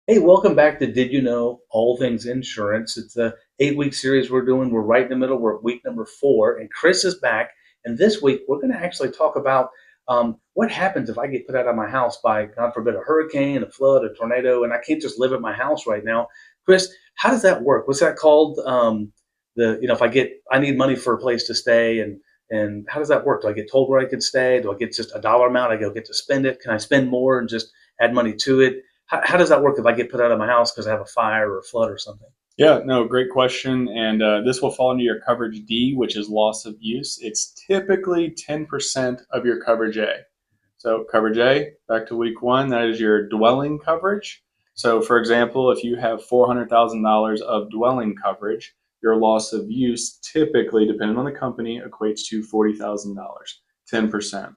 Hey, welcome back to Did You Know All Things Insurance. It's a 8-week series we're doing. We're right in the middle. We're at week number 4, and Chris is back. And this week, we're going to actually talk about what happens if I get put out of my house by, God forbid, a hurricane, a flood, a tornado, and I can't just live at my house right now. Chris, how does that work? What's that called? If I need money for a place to stay, and how does that work? Do I get told where I can stay? Do I get just a dollar amount? I go get to spend it? Can I spend more and just add money to it? How does that work if I get put out of my house because I have a fire or a flood or something? Yeah, no, great question. And this will fall under your coverage D, which is loss of use. It's typically 10% of your coverage A. So coverage A, back to week 1, that is your dwelling coverage. So for example, if you have $400,000 of dwelling coverage, your loss of use typically, depending on the company, equates to $40,000, 10%.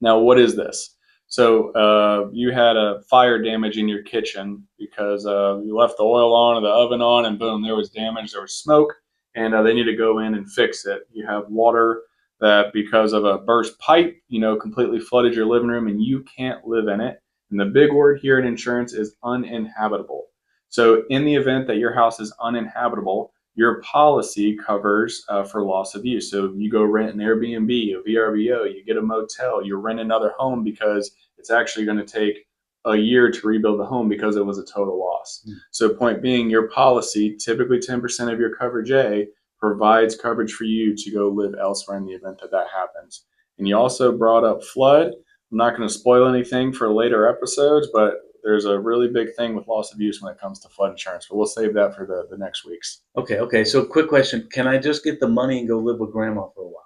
Now, what is this? So you had a fire damage in your kitchen because you left the oil on or the oven on, and boom, there was damage, there was smoke, and they need to go in and fix it. You have water that, because of a burst pipe, completely flooded your living room, and you can't live in it. And the big word here in insurance is uninhabitable. So in the event that your house is uninhabitable, your policy covers for loss of use. So you go rent an Airbnb, a VRBO, you get a motel, you rent another home because it's actually going to take a year to rebuild the home because it was a total loss. So point being, your policy, typically 10% of your coverage A, provides coverage for you to go live elsewhere in the event that that happens. And you also brought up flood. I'm not going to spoil anything for later episodes, but there's a really big thing with loss of use when it comes to flood insurance, but we'll save that for the next weeks. Okay. So quick question. Can I just get the money and go live with grandma for a while?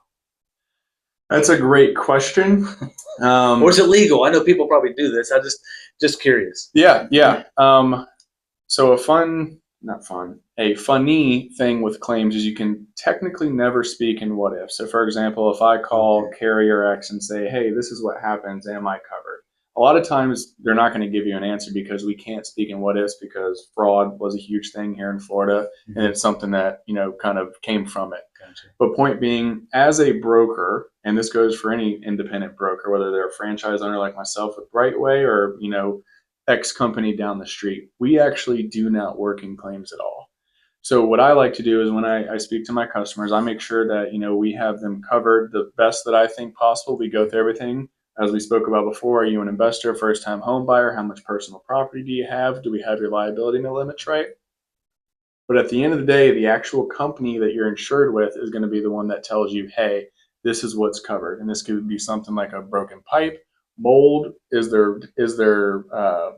That's a great question. Or is it legal? I know people probably do this. I just curious. Yeah. So a funny thing with claims is you can technically never speak in what if. So for example, if I call carrier X and say, hey, this is what happens, am I covered? A lot of times they're not going to give you an answer because we can't speak in what ifs, because fraud was a huge thing here in Florida, and it's something that, kind of came from it. Gotcha. But point being, as a broker, and this goes for any independent broker, whether they're a franchise owner like myself with Brightway or, X company down the street, we actually do not work in claims at all. So what I like to do is when I speak to my customers, I make sure that, we have them covered the best that I think possible. We go through everything. As we spoke about before, are you an investor, first-time home buyer? How much personal property do you have? Do we have your liability no limits right? But at the end of the day, the actual company that you're insured with is going to be the one that tells you, hey, this is what's covered. And this could be something like a broken pipe, mold. Is there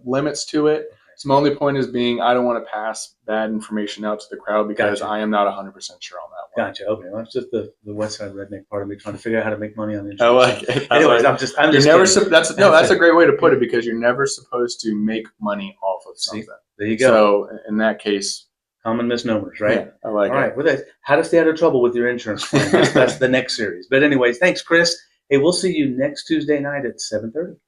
limits to it? So my only point is being, I don't want to pass bad information out to the crowd because Gotcha. I am not 100% sure on that one. Gotcha. Okay. Well, that's just the West Side redneck part of me trying to figure out how to make money on insurance. I like it. Anyways, I'm just kidding. That's a great way to put it, because you're never supposed to make money off of something. See, there you go. So in that case, common misnomers, right? Yeah, I like it. All right. Well, how to stay out of trouble with your insurance plan. That's the next series. But anyways, thanks, Chris. Hey, we'll see you next Tuesday night at 7:30.